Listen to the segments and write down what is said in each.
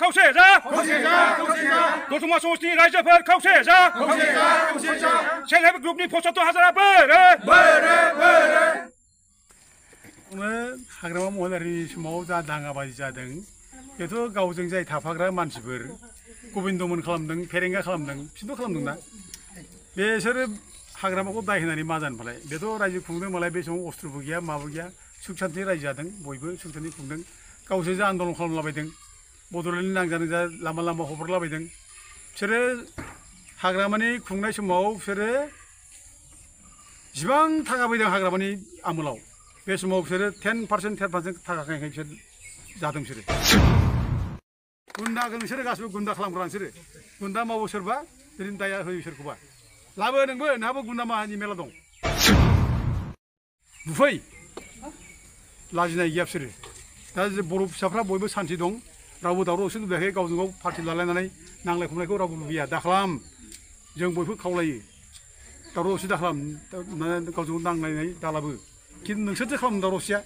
खौसेजा दतमा समस्तिनि रायजोफोर खौसेजा self help ग्रुपनि 75,000 हाग्रामा महिलारिनि समाव जा दाङाबाजि जादों बेथ' गावजों जाय थाफाग्रा मानसिफोर गबिन्दमोन खालामदों फेरेंगा खालामदों बिसोरथ' खालामदोंना बेसोरो हाग्रामाखौ दाय होनानै मा जानो फालाय बेथ' रायजो खुंदों मालाय बे समाव अस्त्रबो गैया माबो गैया सुख शान्ति रायजो जादों बयबो सुख शान्ति खुंदों गावसोर जा आन्दलन खालामलाबायदों बड'लेण्डनि नांजानो जा लामा लामा हब्रलाबायदों बिसोरो हाग्रामानि खुंनाय समाव बिसोरो जिबां थाखा फैदों हाग्रामानि आमोलाव बे समाव बिसोरो 10% थाखा खायखाय बिसोर जादों बिसोरो गुन्दाखौ बिसोरो गासिबो गुन्दा खालामग्रा बिसोरो गुन्दा मावो सोरबा ओरैनो दाया होयो सोरखौबा लाबो नोंबो नोंहाबो गुन्दा माहानि मेला दं बुफै लाजिनाय गैया बिसोरो दा बर' फिसाफ्रा बयबो सान्थि दं रावबो दावराव दावसि लुबैयाखै गावजों गाव पार्टि लालायनानै नांलाय खमलायखौ रावबो लुबैया दाखालाम जों बयबो खावलायो दावराव दावसि दाखालाम गावजों गाव नांलायनाय दालाबो खिन्थु नोंसोरसो खालामो दावराव दावसिया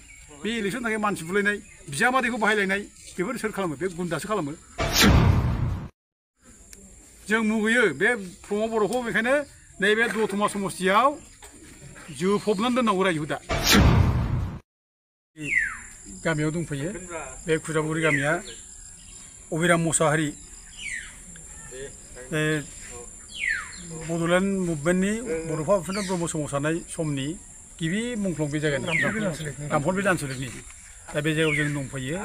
बे इलेक्सन थाखाय मानसि बुलायनाय बिजामादैखौ बाहायलायनाय बेफोर सोर खालामो बे गुन्दासो खालामो जों मुगैयो बे प्रमद बर'खौ बेखायनो नैबे दतमा समस्तियाव जोफबनानै दोननांगौ रायजोखौ दा गामियाव दंफैयो बे खुजागुरि गामिया अबिराम मुसाहारि बड'लेण्ड मुभमेन्टनि बड'फा उपेन्द्र ब्रह्म सोमावसारनाय समनि गिबि मुंख्लं बे जायगानि रामफलबिल आनसलिकनि दा बे जायगायाव जों दंफैयो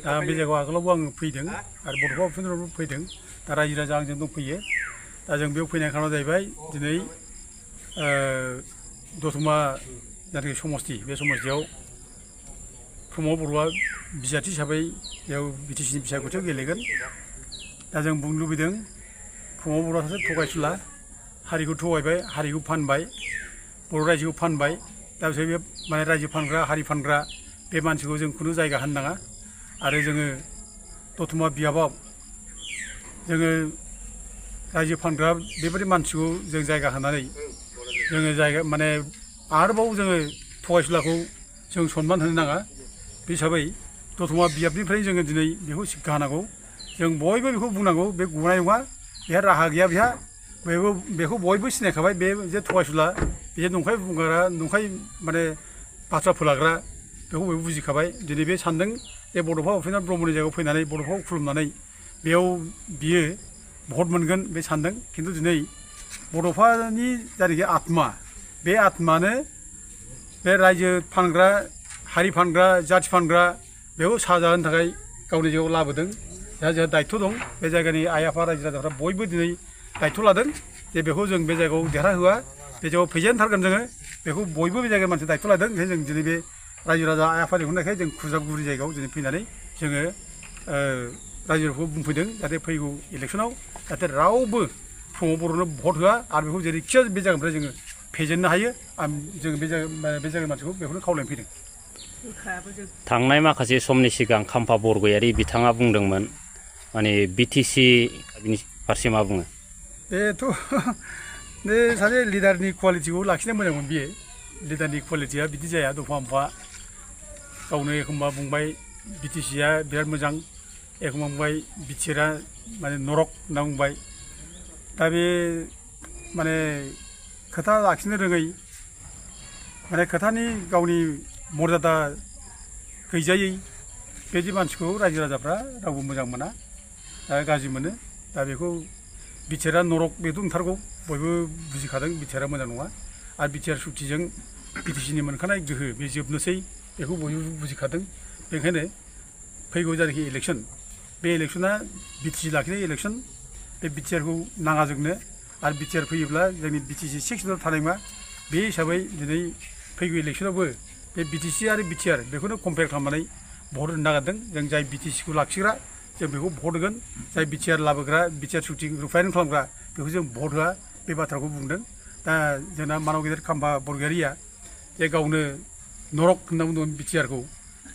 दा बे जायगायाव आगोलावबो आं फैदों आरो बड'फा उपेन्द्रबो फैदों दा रायजो राजा आंजों दंफैयो दा जों बेयाव फैनाय खारना जाहैबाय दिनै दतमा जायनाखि समस्ति बे समस्तियाव प्रमद बर'आ बिजाथि हिसाबै बेयाव बिटिसिनि बिसायख'थियाव गेलेगोन दा जों बुंनो लुबैदों प्रमद बर'आ सासे थगायसुला हारिखौ थगायबाय हारिखौ फानबाय बर' रायजोखौ फानबाय दा बिसोर बे माने रायजो फानग्रा हारि फानग्रा बे मानसिखौ जों खुनु जायगा होनो नाङा आरो जोङो दतमा बियाबाव जोङो रायजो फानग्रा बेबायदि मानसिखौ जों जायगा होनानै जोङो जायगा माने आरोबाव जोङो थगायसुलाखौ जों सनमान होनो नाङा बे हिसाबै दतमा बियाबनिफ्राय जोङो दिनै बेखौ सिक्षा होनांगौ जों बयबो बेखौ बुंनांगौ बे गनाय नङा बेहा राहा गैया बेखौ बयबो सिनायखाबाय बे जे थगायसुला बे नंखाय बुंग्रा नंखाय माने बाथ्रा फोलाग्रा बेखौ बयबो बुजिखाबाय दिनै बे सानदों जे बड'फा उपेन्द्र ब्रह्मनि जायगायाव फैनानै बड'फाखौ खुलुमनानै बेयाव बियो भट मोनगोन बे सानदों खिन्थु दिनै बड'फानि जायनाखि आत्मा बे आत्मानो बे रायजो फानग्रा हारि फानग्रा जाथि फानग्रा बेखौ साजा होनो थाखाय गावनि जायगायाव लाबोदों जोंहा दायित्व दं बे जायगानि आइ आफा रायजो राजाफ्रा बयबो दिनै दायित्व लादों जे बेखौ जों बे जायगायाव देरहाहोआ बे जायगायाव फैजेनथारगोन जोङो बेखौ बयबो बे जायगानि मानसि दायित्व लादों ओंखायनो जों दिनै बे रायजो राजा आइ आफा लिंहरनायखाय जों खुजागुरि जायगायाव दिनै फैनानै जोङो रायजोफोरखौ बुंफैदों जाहाथे फैगौ इलेक्सनाव जाहाथे रावबो प्रमद बर'नो भट होआ आरो बेखौ जेरैखिजाया बे जायगानिफ्राय जोङो फेजेननो हायो जों बे जायगानि मानसिखौ बेखौनो खावलायनो फैदों थांनाय माखासे समनि सिगां खाम्फा बरगयारि बिथाङा बुंदोंमोन माने बिटिसि बिनि फारसे मा बुङो बेथ' बे सासे लिडारनि कुवालिटिखौ लाखिनो मोजांमोन बियो लिडारनि कुवालिटिया बिदि जाया दफा मफा गावनो एखमबा बुंबाय बिटिसिया बिराद मोजां एखमबा बुंबाय बिटिआरआ माने नरक होनना बुंबाय दा बे माने खोथा लाखिनो रोङै माने खोथानि गावनि मर्यादा गैजायै बेबायदि मानसिखौ रायजो राजाफ्रा रावबो मोजां मोना गाज्रि मोनो दा बेखौ बिटिआरआ नरक बेथ' नंथारगौ बयबो बुजिखादों बिटिआरआ मोजां नङा आरो बिटिआर सुक्तिजों बिटिसिनि मोनखानाय गोहो बे जोबनोसै बेखौ बयबो बुजिखादों बेनिखायनो फैगौ जायनाखि इलेक्सन बे इलेक्सना बिटिसि लाखिनाय इलेक्सन बे बिटिआरखौ नाङा जोंनो आरो बिटिआर फैयोब्ला जोंनि बिटिसि 6 सिटआव थानाय नङा बे हिसाबै दिनै फैगौ इलेक्सनावबो बे बिटिसि आरो बिटिआर बेखौनो कम्पेयार खालामनानै भट होनो नागिरदों जों जाय बिटिसिखौ लाखिग्रा जों बेखौ भट होगोन जाय बिटिआर लाबोग्रा बिटिआर सुक्ति रुफायन खालामग्रा बेखौ जों भट होआ बे बाथ्राखौ बुंदों दा जोंना मानाव गेदेर खाम्फा बरगयारिया जे गावनो नरक होनना बुंदोंमोन बिटिआरखौ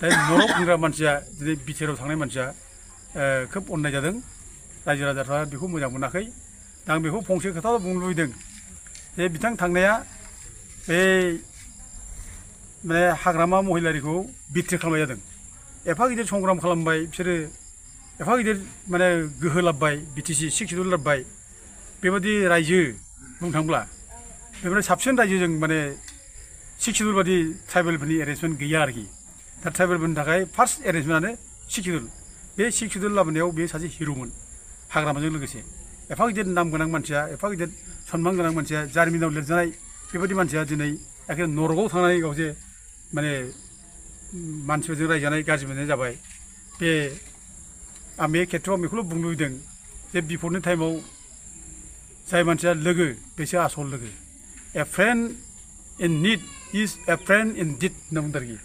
दा नरक होनग्रा मानसिया दिनै बिटिआराव थांनाय मानसिया खोब अननाय जादों रायजो राजाफ्रा बेखौ मोजां मोनाखै दा आं बेखौ फंसे खोथाल' बुंनो लुबैदों जे बिथां थांनाया बे माने हाग्रामा महिलारिखौ बिट्रे खालामनाय जादों एफा गिदिर संग्राम खालामबाय बिसोरो एफा गिदिर माने गोहो लाबबाय बिटिसि 6 सिडिउल लाबबाय बेबायदि रायजो बुंनो थांब्ला बेनिफ्राय साबसिन रायजो जों माने 6 सिडिउल बादि ट्राइबेलफोरनि एरेन्जमेन्ट गैया आरोखि दा ट्राइबेलफोरनि थाखाय फार्स्ट एरेन्जमेन्टआनो 6 सिडिउल बे 6 सिडिउल लाबोनायाव बे सासे हिर'मोन हाग्रामाजों लोगोसे एफा गिदिर नाम गोनां मानसिया एफा गिदिर सनमान गोनां मानसिया जारिमिनाव लिरजानाय बेबायदि मानसिया दिनै एखे नरकआव थांनानै गावजे माने मानसिफोरजों रायजानाय गाज्रि मोननाय जाबाय बे आं बे खेथ्रआव बेखौल' बुंनो लुबैदों जे बिपदनि टाइमाव जाय मानसिया लोगो बेसो आसल लोगो a friend in need is a friend in deed होनना बुंदों आरोखि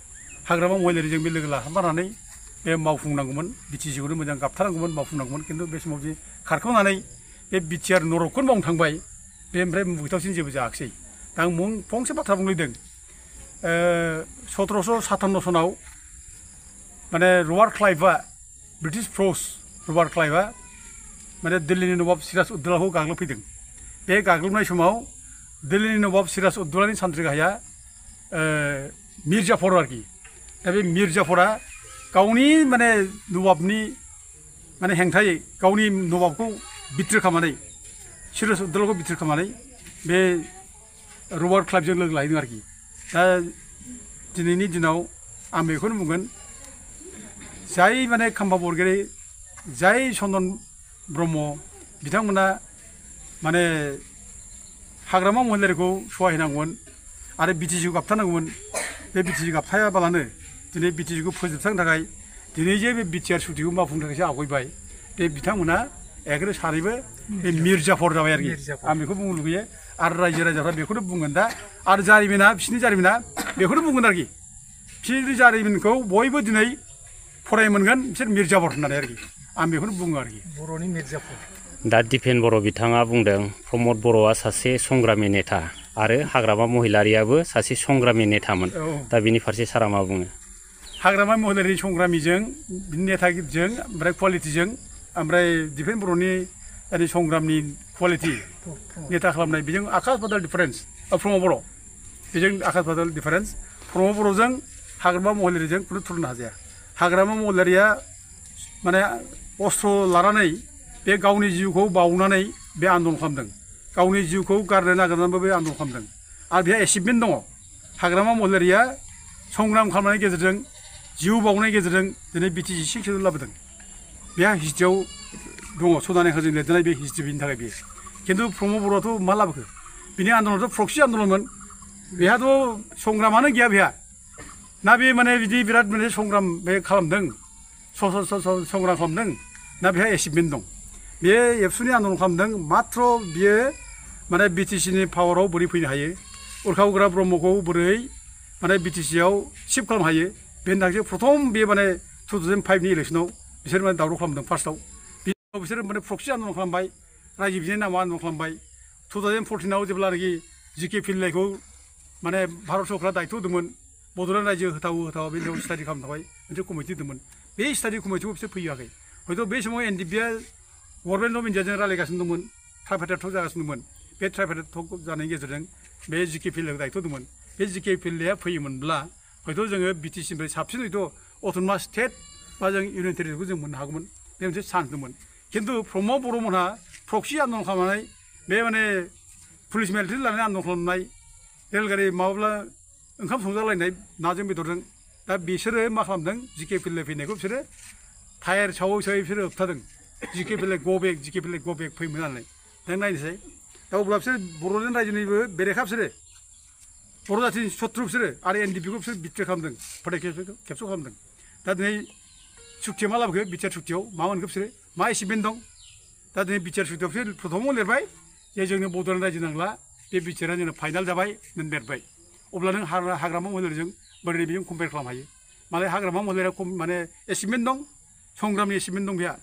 हाग्रामा महिलारिजों बे लोगो लाफानानै बे मावफुंनांगौमोन बिटिसिखौनो मोजां गाबथारनांगौमोन मावफुंनांगौमन खिन्थु बे समाव जे खारखोमानानै बे बिटिआर नरकखौनो मावनो थांबाय बे ओमफ्राय मुगैथावसिन जेबो जायाखिसै दा आं फंसे बाथ्रा बुंनो लुबैदों 1757 सनाव माने रबार्ट क्लाइभआ ब्रिटिश फर्स रबार्ट क्लाइभआ माने दिल्लीनि नवाब सिराज उद्दौलाखौ गाग्लोबफैदों बे गाग्लोबनाय समाव दिल्लीनि नवाब सिराज उद्दौलानि सान्थ्रि गाहाया मिर जाफर आरोखि दा बे मिर जाफरा गावनि माने नवाबनि माने हेंथायै गावनि नवाबखौ बिथ्रो खालामनानै सिराज उद्दौलाखौ बिथ्रो खालामनानै बे रबार्ट क्लाइभजों लोगो लाहैदों आरोखि दा दिनैनि दिनाव आं बेखौनो बुंगोन जाय माने खाम्फा बरगयारी जाय चन्दन ब्रह्म बिथांमोना माने हाग्रामा महिलारिखौ सहाय होनांगौमोन आरो बिटिसिखौ गाबथारनांगौमोन बे बिटिसि गाबथायाबालानो दिनै बिटिसिखौ फोजोबस्रांनो थाखाय दिनै जे बे बिटिआर सुक्तिखौ मावफुंनो थाखायसो आवगायबाय बे बिथांमोना एखेबारे सानैबो बे मिर जाफर जाबाय आरोखि आं बेखौ बुंनो लुगैयो आरो रायजो राजाफ्रा बेखौनो बुंगोन दा आरो जारिमिना बिसोरनि जारिमिना बेखौनो बुंगोन आरोखि बिसोरनि जारिमिनखौ बयबो दिनै फराय मोनगोन बिसोर मिर जाफर होननानै आरोखि आं बेखौनो बुङो आरोखि बर'नि मिर जाफर दा दिपेन बर' बिथाङा बुंदों प्रमद बर'आ सासे संग्रामि नेता आरो हाग्रामा महिलारियाबो सासे संग्रामि नेतामोन दा बिनि फारसे सारा मा बुङो हाग्रामा महिलारि संग्रामिजों नेतागिरिजों ओमफ्राय कुवालिटिजों ओमफ्राय दिपेन बर'नि ओरै संग्रामनि कुवालिटि नेता खालामनाय बेजों आकाश पाताल डिफारेन्स प्रमद बर' बेजों आकाश पाताल डिफारेन्स प्रमद बर'जों हाग्रामा महिलारिजों खुनु तुलना हाजाया हाग्रामा महिलारिया माने अस्त्र लानानै बे गावनि जिउखौ बावनानै बे आन्दलन खालामदों गावनि जिउखौ गारनो नागिरनानैबो बे आन्दलन खालामदों आरो बेहा एचिभमेन्ट दङ हाग्रामा महिलारिया संग्राम खालामनायनि गेजेरजों जिउ बावनायनि गेजेरजों दिनै बिटिसि 6 सिडिउल लाबोदों बेहा हिस्ट्रियाव दङ सदानि हाजों लिरजानाय बे हिस्ट्रि बेनि थाखाय बेयो खिन्थु प्रमद बर'आथ' मा लाबोखो बिनि आन्दलनाथ' प्रक्सि आन्दलनमोन बेहाथ' संग्रामानो गैया बेहा ना बे माने बिदि बिराद माने संग्राम बे खालामदों संग्राम खालामदों ना बेहा एचिभमेन्ट दं बे एबसुनि आन्दलन खालामदों माथ्र बियो माने बिटिसिनि पावाराव बोरै फैनो हायो उरखावग्रा ब्रह्मखौ बोरै माने बिटिसिआव शिफ्ट खालामनो हायो बेनि थाखाय प्रथम बे माने 2005नि इलेक्सनाव बिसोर माने दावराव खालामदों फार्स्टआव बिनि बिसोर माने प्रक्सि आन्दलन खालामबाय रायजो बिनि नामाव आन्दलन खालामबाय 2014आव जेब्लानाखि जिके पिल्लाइखौ माने भारत सरकारा दायथ' होदोंमोन बड'लेण्ड रायजो होथावा बे स्टाडि खालामनो थाखाय मोनसे कमिटि होदोंमोन बे स्टाडि कमिटिखौ बिसोर फैयाखै हयथ' बे समाव एनडिपिआ गभर्नमेन्ट अफ इन्डियाजों रायलायगासिनो दंमोन ट्राइपेटेड टक जागासिनो दंमोन बे ट्राइपेटेड टक जानायनि गेजेरजों बे जिके पिल्लाइखौ दायथ' होदोंमोन बे जिके पिल्लाइआ फैयोमोनब्ला हयथ' जोङो बिटिसिनिफ्राय साबसिन हयथ' अट'नमास स्टेट बा जों इउनियन टेरिटरिखौ जों मोननो हागौमोन बे मोनसे चान्स दंमोन खिन्थु प्रमद बर'मोनहा प्रक्सि आन्दलन खालामनानै बे माने पुलिस मिलिटारि लानानै आन्दलन खालामनाय रेलगारि माबाब्ला ओंखाम संजालायनाय नाजों बेदरजों दा बिसोरो मा खालामदों जिके पिल्लाइ फैनायखौ बिसोरो टायार सावै बिसोरो होबथादों जिके पिल्लाइ ग बेक फैयोमोन नालाय दा नायनोसै दा अब्ला बिसोर बड'लेण्ड रायजोनिबो बेरेखा बिसोरो बर' जाथिनि सत्रु बिसोरो आरो एनडिपिखौ बिसोर बिट्रे खालामदों फोथाय खेबस' खालामदों दा दिनै सुक्तिया मा लाबोखो बिटिआर सुक्तियाव मा मोनखो बिसोरो मा एचिभमेन्ट दं दा दिनै बिटिआर सुक्तियाव बिसोर प्रथमाव लिरबाय जे जोंनो बड'लेण्ड रायजो नांला बे बिटिआरआ जोंनो फाइनाल जाबाय नों लिरबाय अब्ला नों हाग्रामा महिलारिजों बोरै बेजों कम्पेयार खालामनो हायो माने हाग्रामा महिलारिया माने एचिभमेन्ट दं संग्रामनि एचिभमेन्ट दं बेहा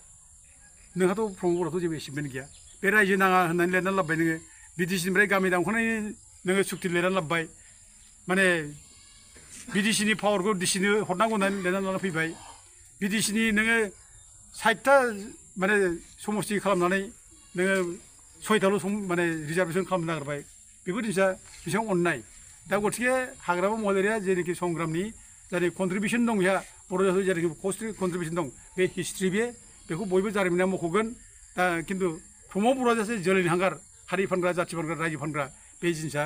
नोंहाथ' प्रमद बर'आथ' जेबो एचिभमेन्ट गैया बे रायजो नाङा होननानै लिरनानै लाबोबाय नोङो बिटिसिनिफ्राय गामि दानख'नायनि नोङो सुक्ति लिरनानै लाबोबाय माने बिटिसिनि पावारखौ डिसिनो हरनांगौ होननानै लिरनानै लाना फैबाय बिटिसिनि नोङो 60टा माने समस्ति खालामनानै नोङो 6टाल' माने रिजार्भेसन खालामनो नागिरबाय बेफोर जिनिसा बेसेबां अननाय दा गतिके हाग्रामा महिलारिया जेनाखि संग्रामनि जाय कन्ट्रिबिउसन दं बेहा बर' जाथियाव जेनाखि कन्ट्रिबिउसन दं बे हिस्ट्रि बेखौ बयबो जारिमिना मख'गोन दा खिन्थु प्रमद बर'आ जासे जोलैनि हांगार हारि फानग्रा जाथि फानग्रा रायजो फानग्रा बे जिनिसा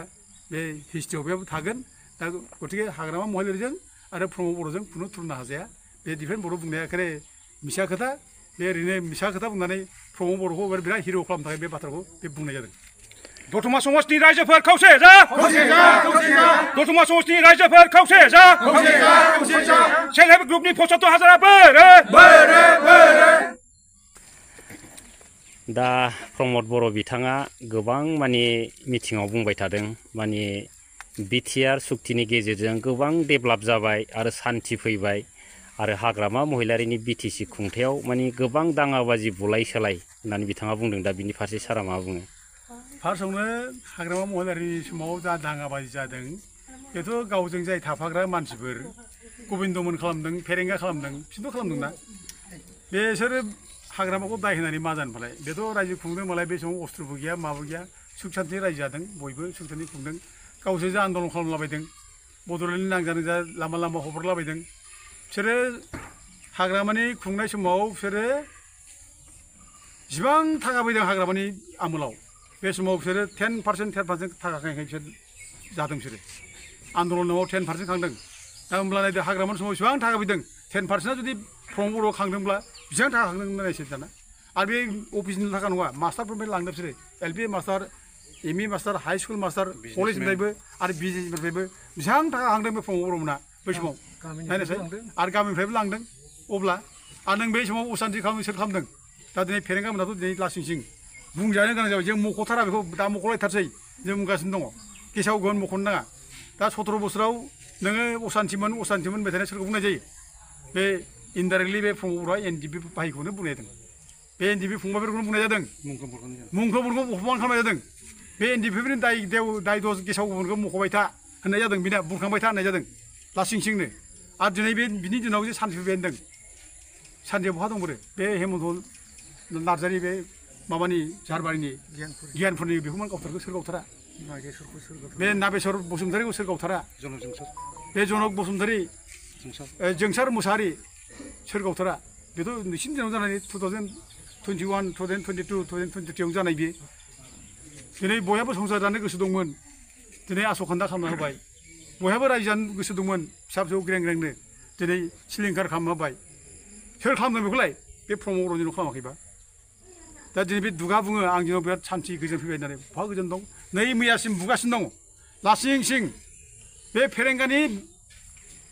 बे हिस्ट्रियाव बेयाव थागोन दा गतिके हाग्रामा महिलारिजों आरो प्रमद बर'जों खुनु तुलना हाजाया बे दिफेन बर' बुंनाया एखेबारे मिसा खोथा बे ओरैनो मिसा खोथा बुंनानै प्रमद बर'खौ बिराद हिर' खालामनो थाखाय बे बाथ्राखौ बे बुंनाय जादों दतमा समाजनि रायजोफोर खौसे जा दतमा समाजनि रायजोफोर खौसे जा सेल्फ हेल्प ग्रुपनि 75,000 बोरो दा प्रमद बर' बिथाङा गोबां माने मिथिङाव बुंबाय थादों माने बिटिआर सुक्तिनि गेजेरजों गोबां डेभेलप जाबाय आरो सान्थि फैबाय आरो हाग्रामा महिलारिनि बिटिसि खुंथायाव माने गोबां दाङाबाजि बुलाय सोलाय होननानै बिथाङा बुंदों दा बिनि फारसे सारा मा बुङो फार्स्टआवनो हाग्रामा महिलारिनि समाव जा दाङाबाजि जादों बेथ' गावजों जाय थाफाग्रा मानसिफोर गबिन्दमोन खालामदों फेरेंगा खालामदों बिसोरथ' खालामदोंना बेसोरो हाग्रामाखौ दाय होनानै मा जानो फालाय बेथ' रायजो खुंदों मालाय बे समाव अस्त्रबो गैया माबो गैया सुख सान्थि रायजो जादों बयबो सुख सान्थि खुंदों गावसोर जा आन्दलन खालामलाबायदों बड'लेण्डनि नांजानो जा लामा लामा हब्रलाबायदों बिसोरो हाग्रामानि खुंनाय समाव बिसोरो जिबां थाखा फैदों हाग्रामानि आमोलाव बे समाव बिसोरो 10% थाखा खांनाय बिसोर जादों बिसोरो आन्दलनाव 10% खांदों दा होमब्ला नायदो हाग्रामानि समाव बेसेबां थाखा फैदों 10%आ जुदि प्रमद बर'आव खांदोंब्ला बेसेबां थाखा खांदों नायसै दाना आरो बे अफिसनि थाखा नङा मास्टारफोरनिफ्राय लांदों बिसोरो LP master ME master high school master कलेजनिफ्रायबो आरो बिजनेसनिफ्रायबो बेसेबां थाखा खांदों बे प्रमद बर'मोना बै समाव नायनोसै आरो गामिनिफ्रायबो लांदों अब्ला आरो नों बे समाव असान्थि खालामनो सोर खालामदों दा दिनै फेरेंगा मोनाथ' दिनै लासिं सिं बुंजानो गोनां जाबाय जों मख'थारा बेखौ दा मख'लायथारसै जों बुंगासिनो दङ गेसाव गोन मख'नो नाङा दा 17 बोसोराव नोङो असान्थिमोन होनबाय थानाय सोरखौ बुंनाय जायो बे इनडाइरेक्टलि बे प्रमद बर'आ एनडिपि बाहायखौनो बुंनाय जादों बे एनडिपि फंबायफोरखौनो बुंनाय जादों मुंख्लंफोरखौ अपमान खालामनाय जादों बे एनडिपिनि दाय दस गेसाव गोफोनखौ मख'बाय था होननाय जादों बिना बुरखांबाय था होननाय जादों लासिं सिंनो आरो दिनै बे बिनि दिनाव जे सान्थि फैबाय होनदों सान्थिया बहा दंबोरो बे हेमन्त नार्जारि बे माबानि झारबारिनि गियानफोरनि बिहुमान गावथारखौ सोर गावथारा बे नागेश्वर बसुमतारिखौ सोर गावथारा बे जनक बसुमतारि जोंसार मुसाहारि सोर गावथारा बेथ' नोंसिनि दिनाव जानाय 2021 2022 2023 जानाय बे दिनै बयहाबो संसार जानो गोसो दंमोन दिनै आसखान्दा खालामना होबाय बयहाबो रायजो जानो गोसो दंमोन फिसा फिसौ ग्रें ग्रेंनो दिनै सिलिंखार खालामना होबाय सोर खालामदों बेखौलाय बे प्रमद बर'नि दिनाव खालामाखैबा दा दिनै बे दुगा बुङो आं दिनाव बिराद सान्थि गोजोन फैबाय होननानै बहा गोजोन दं नै मैयासिम बुगासिनो दङ लासिं सिं बे फेरेंगानि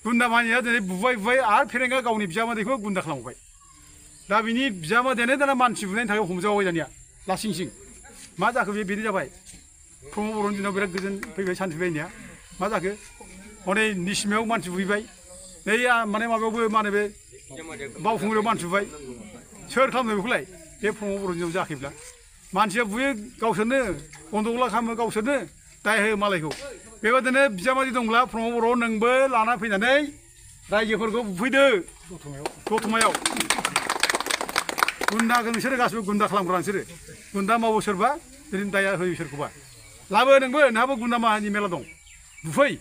गुन्दा मानिया दिनै बुबाय आरो फेरेंगा गावनि बिजामादैखौ गुन्दा खालामबाय दा बिनि बिजामादैयानो दाना मानसि बुनायनि थाखाय हमजाबाय दानिया लासिं सिं मा जाखो बे बेनो जाबाय प्रमद बर'नि दिनाव बिराद गोजोन फैबाय सान्थि फैबाय होननाया मा जाखो हनै निसिमायाव मानसि बुहैबाय नै माने माबायावबो मा होनो बे बावखुंग्रियाव मानसि बुबाय सोर खालामदों बेखौलाय बे प्रमद बर'नि दिनाव जायाखैब्ला मानसिया बुयो गावसोरनो गन्दगला खालामो गावसोरनो दाय होयो मालायखौ बेबायदिनो बिजामादै दंब्ला प्रमद बर' नोंबो लाना फैनानै रायजोफोरखौ बुफैदो दतमायाव गुन्दाखौ नोंसोरो गासिबो गुन्दा खालामग्रा नोंसोरो गुन्दा मावो सोरबा दिनै दाया होयो सोरखौबा लाबो नोंबो नोंहाबो गुन्दा माहानि मेला दं बुफै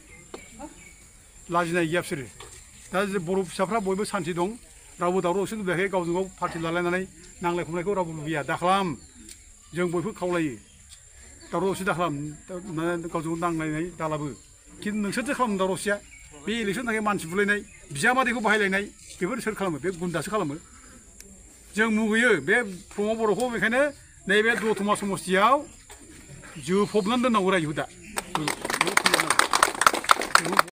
लाजिनाय गैया बिसोरो दा बर' फिसाफ्रा बयबो सान्थि दं रावबो दावराव दावसि लुबैयाखै गावजों गाव पार्टि लालायनानै नांलाय खमलायखौ रावबो लुबैया दाखालाम जों बयबो खावलायो दावराव दावसि दाखालाम गावजों गाव नांलायनाय दालाबो खिन्थु नोंसोरसो खालामो दावराव दावसिया बे इलेक्सन थाखाय मानसि बुलायनाय बिजामादैखौ बाहायलायनाय बेफोर सोर खालामो बे गुन्दासो खालामो जों मुगैयो बे प्रमद बर'खौ बेखायनो नैबे दतमा समस्तियाव जोफबनानै दोननांगौ रायजोखौ दा